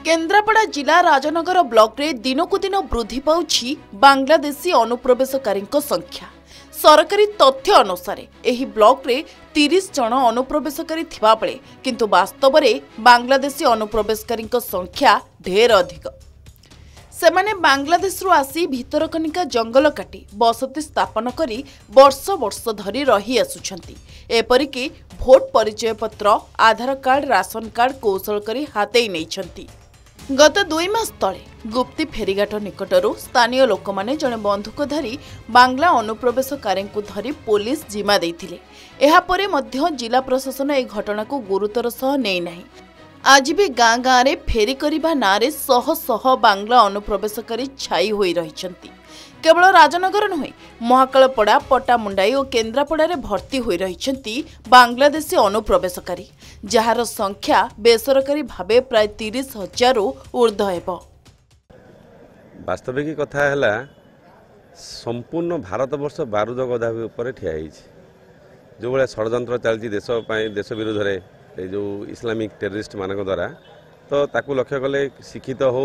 केन्द्रापड़ा जिला राजनगर ब्लॉक रे दिनकु दिन वृद्धि पाउछि बांग्लादेशी अनुप्रवेशकारी संख्या। सरकारी तथ्य अनुसार एही ब्लॉक रे 30 जन अनुप्रवेशकारी थिबा बेले किंतु वास्तव में बांग्लादेशी अनुप्रवेशकारी संख्या ढेर अधिक। सेमाने बांग्लादेश रु आसी भितरकनिका जंगल काटी बसति स्थापन करी वर्ष वर्ष धरी रही आसुछंती। एपरिकी भोट परिचय पत्र, आधार कार्ड, राशन कार्ड कौशल करी हातेई नैछंती। गत 2 मास तले गुप्ती फेरीघाट निकटरू स्थानीय लोक माने जने बंधुकधारी बांग्ला अनुप्रवेशकारी धरी पुलिस जिमा देइथिले। एहा परे मध्य जिला प्रशासन ए घटना को गुरुतर सह नै नाही। आज भी गाँ गाँ रे फेरी करिबा नारे शह शह बांग्ला अनुप्रवेशकारी छाई होई रहिछंती। केवल राजनगर नुहे महाकालपड़ा, पटामुंडाई और केन्द्रापड़ा रे भर्ती होई रहिछंती बांग्लादेशी अनुप्रवेशकारी, जार संख्या बेसरकारी भावे प्राय 30,000 ऊर्ध्व हेबो। वास्तविक कथा है संपूर्ण भारत वर्ष बारूद गधा उपर ठिया जो भाया षड्यंत्र चलती देश विरोध में जो इस्लामिक टेररिस्ट मान द्वारा तो ताकू लक्ष्य कले शिक्षित हो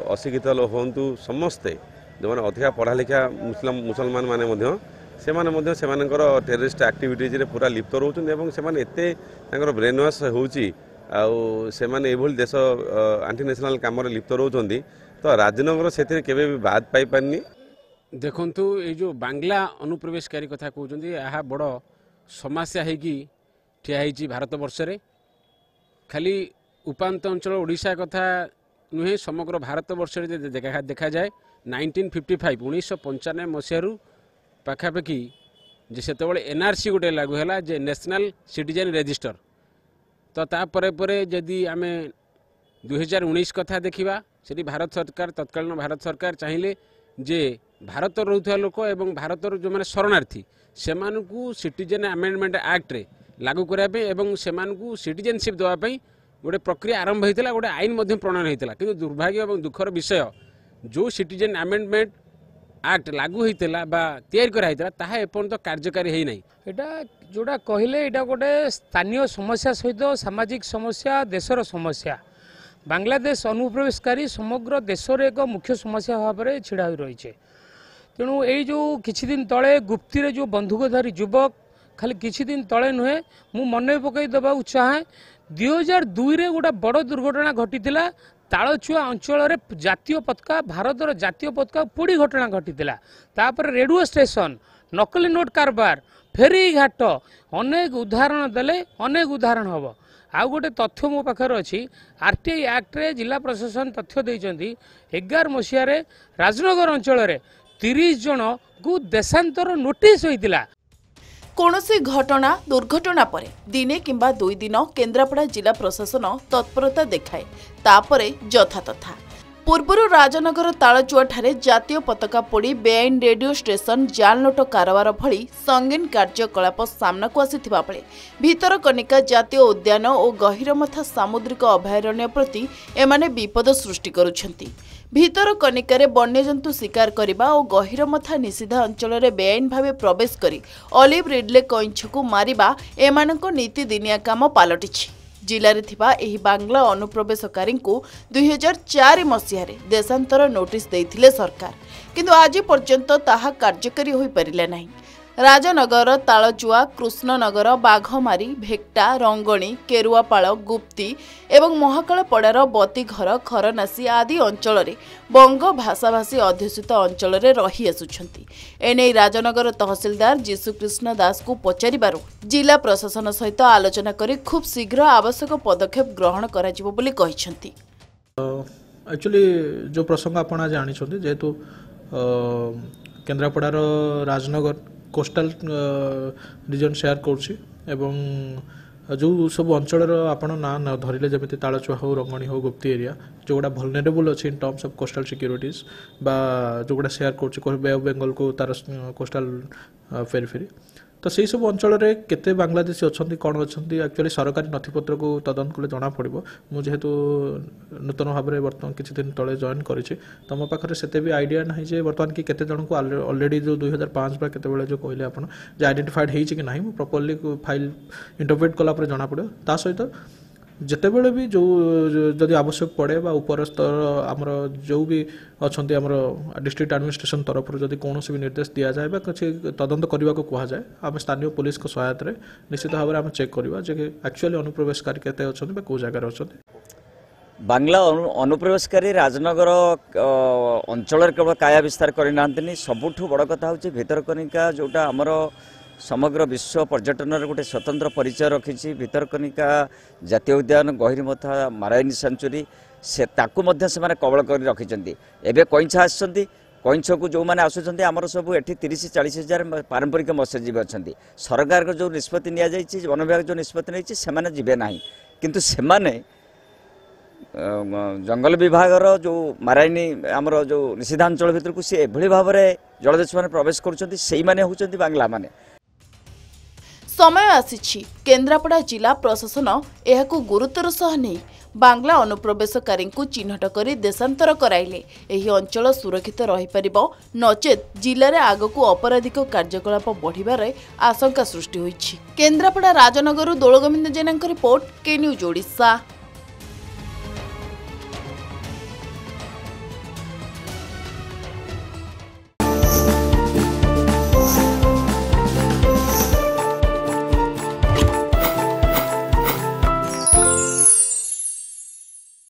अशिक्षित होंतु समस्ते जो मैंने अधिका पढ़ा लिखा मुसलमान माने टेररिस्ट एक्टिविटीज रे पूरा लिप्त रोचन ब्रेन वाश होती देश आंटी नेशनल कम लिप्त रोचंती। तो राजनगर से केवे भी बाद पाई पारनी। देखंतु ये जो बांग्ला अनुप्रवेशकारी कथा कहते यह बड़ समस्या होगी ठिया होती भारत वर्ष रे। खाली उपांत अंचल ओडिशा कथा नुहे समग्र भारत वर्ष देखा जाए 1995 मसीह पाखापाखि से एनआरसी गोटे लागू है जे नेशनल सिटीजन रजिस्टर। तो तापर जदि आम 2019 कथा देखा से भारत सरकार तत्कालीन भारत सरकार चाहिए जे भारत रोथुवा लोक एवं भारत जो मैंने शरणार्थी से सिटीजन अमेंडमेंट एक्ट रे लागू कराया एवं से सिटीजनशिप देवाई गोटे प्रक्रिया आरंभ होता, गोटे आईन प्रणयन होता। कि दुर्भाग्य और दुखर विषय जो सिटीजन अमेंडमेंट एक्ट लागू होता तैयारी कराइता ताहा एपर्यंत कार्यकारी है नहीं। एटा जोड़ा कहले एटा गोटे स्थानीय समस्या सहित सामाजिक समस्या, देशर समस्या। बांग्लादेश अनुप्रवेशकारी समग्र देशर एक मुख्य समस्या भाव में छिड़ा रही है। तेणु यही जो किछि दिन तले गुप्ती रे जो बंधुकधारी युवक खाली किछि दिन तले नुहे मु मन पकई देवा चाहे 2002 रे गोटे बड़ दुर्घटना घटी तालचुआ अंचल रे जातीय पताका भारतर जातीय पताका पोड़ी घटना घटी तापर रेडियो स्टेशन, नकली नोट कारबार, फेरी घाट अनेक उदाहरण देले अनेक उदाहरण हम। आउ गोटे तथ्य मो पाखर अच्छी आरटीआई एक्ट रे जिला प्रशासन तथ्य देइचंती 11 मसीह राजनगर अंचल रे 30 जन को देशांतर नोटिस होइतिला। कौनसी घटना दुर्घटना पर दिने किंबा 2 दिन केन्द्रापड़ा जिला प्रशासन तत्परता देखाए तापरे यथा तथा। पूर्वर राजनगर तालचुआ ठारे जातीय पताका पोड़ी बेआईन रेडियो स्टेशन, जालनोट कारोबार भली संगीन कार्यकलाप सामनाकु आसिथिबा बेले भितरकनिका जातीय उद्यान और गहिरमथा सामुद्रिक अभयारण्य प्रति एमाने विपद सृष्टि करुछंती। भितरकनिकार वन्यजंतु शिकार करने और गहिरमथा निषिद्ध अंचल में बेआईन भाव प्रवेश करी ऑलिव रिडले कईंछ को मारिबा एमानक नीतिदिनिया काम पलटिछि। जिले में थिबा एही बांग्ला अनुप्रवेशकारी 2004 मसीह देशांतर नोटिस देइथिले सरकार, किंतु आज पर्यंत ताहा कार्यकारी होई परिला नाही। राजनगर, तालचुआ, कृष्णनगर, बाघमारी, भेक्टा, रंगणी, केरुआपाड़, गुप्ती एवं महाकालपड़ार बतीघर, खरनासी आदि अंचल में बंग भाषाभाषी अध्युषित अंचल में रही आसुछंती। एने राजनगर तहसीलदार जीशुकृष्ण दास को पचारिबारु जिला प्रशासन सहित आलोचना करी खूब शीघ्र आवश्यक पदक्षेप ग्रहण कराजिबो बोली कहिसंती। एक्चुअली जो प्रसंग आपण जानि छथि जेतु केन्द्रापड़ार राजनगर कोस्टाल रीजन शेयर करुच्ची एवं जो सब अंचल आपण ना धरले जमी तालचुआ हो, रंगणी हो, गुप्ती एरिया जो गुड़ा भलनेरेबल अच्छी in terms of coastal securities बा जो गुड़ा शेयर कर बे ऑफ बेंगल को तार कोस्टाल फेरी तो से सब अंचल में केते बांग्लादेशी अच्छा कौन अच्छा एक्चुअली सरकारी नथिपत्र को तदंत कले जना पड़ो। मुझेतु नूतन भाव में बर्तमान किसी दिन तले जॉइन करी तो मो पाखे से भी आइडिया ना जे बर्तमान कि केते जन को ऑलरेडी जो 2005 बा केते जो कहले आपण जे आइडेंटिफाइड होई कि नहीं प्रॉपर्ली फाइल इंटरप्रेट कला जना पड़ो। ता सहित ଯେତେବେଳେ ବି ଯେଉଁ ଯଦି ଆବଶ୍ୟକ ପଡ଼େ ବା ଉପର ସ୍ତର ଆମର ଯେଉଁ ବି ଅଛନ୍ତି ଆମର ଡିଷ୍ଟ୍ରିକ୍ଟ ଆଡମିନିଷ୍ଟ୍ରେସନ ତରଫରୁ ଯଦି କୌଣସି ବି ନିର୍ଦ୍ଦେଶ ଦିଆଯାଏ ବା କିଛି ତଦନ୍ତ କରିବାକୁ କୁହାଯାଏ ଆମେ ସ୍ଥାନୀୟ ପୋଲିସଙ୍କ ସହାୟତାରେ ନିଶ୍ଚିତ ଭାବରେ ଆମେ ଚେକ୍ କରିବା ଯେ ଆକ୍ଚୁଆଲି ଅନୁପ୍ରବେଶକାରୀ କେତେ ଅଛନ୍ତି ବା କେଉଁ ଜାଗାରେ ଅଛନ୍ତି। बांग्ला अनुप्रवेशकारी राजनगर अंचल केवल काया विस्तार करना सबुठ बड़ कथा हूँ भितरकनिका जोटा आमर समग्र विश्व पर्यटन गोटे स्वतंत्र परिचय रखी भितरकनिका जातीय उद्यान गहिरीमथा माराइनी सेंचुरी से ताकू मध्य से कबल कर रखिंट एवं कईछा आसुँच को जो मैंने आसुँच आमर सब ये 30-40 हजार पारंपरिक मत्स्यजीवी अच्छा सरकार को जो निष्पत्ति नि वन विभाग जो निष्पत्ति नहीं से जीवे ना किंतु से जंगल विभाग जो माराइनी आमर जो निषिद्धांचल भितर को सी एभली भाव में जलदस्यु मैंने प्रवेश कर बांग्ला माने। समय आसीछि केन्द्रापड़ा जिला प्रशासन एहाकु गुरुतर सह नहीं बांग्ला अनुप्रवेशकारी चिन्हट कर देशांतर कराइले एही अंचल सुरक्षित रही परिबो नचेत जिले में आगकू अपराधिक कार्यकलाप बढ़िबार आशंका सृष्टि होइछि। केन्द्रापड़ा राजनगर दोलगोविंद जेना रिपोर्ट के न्यूज ओडिशा।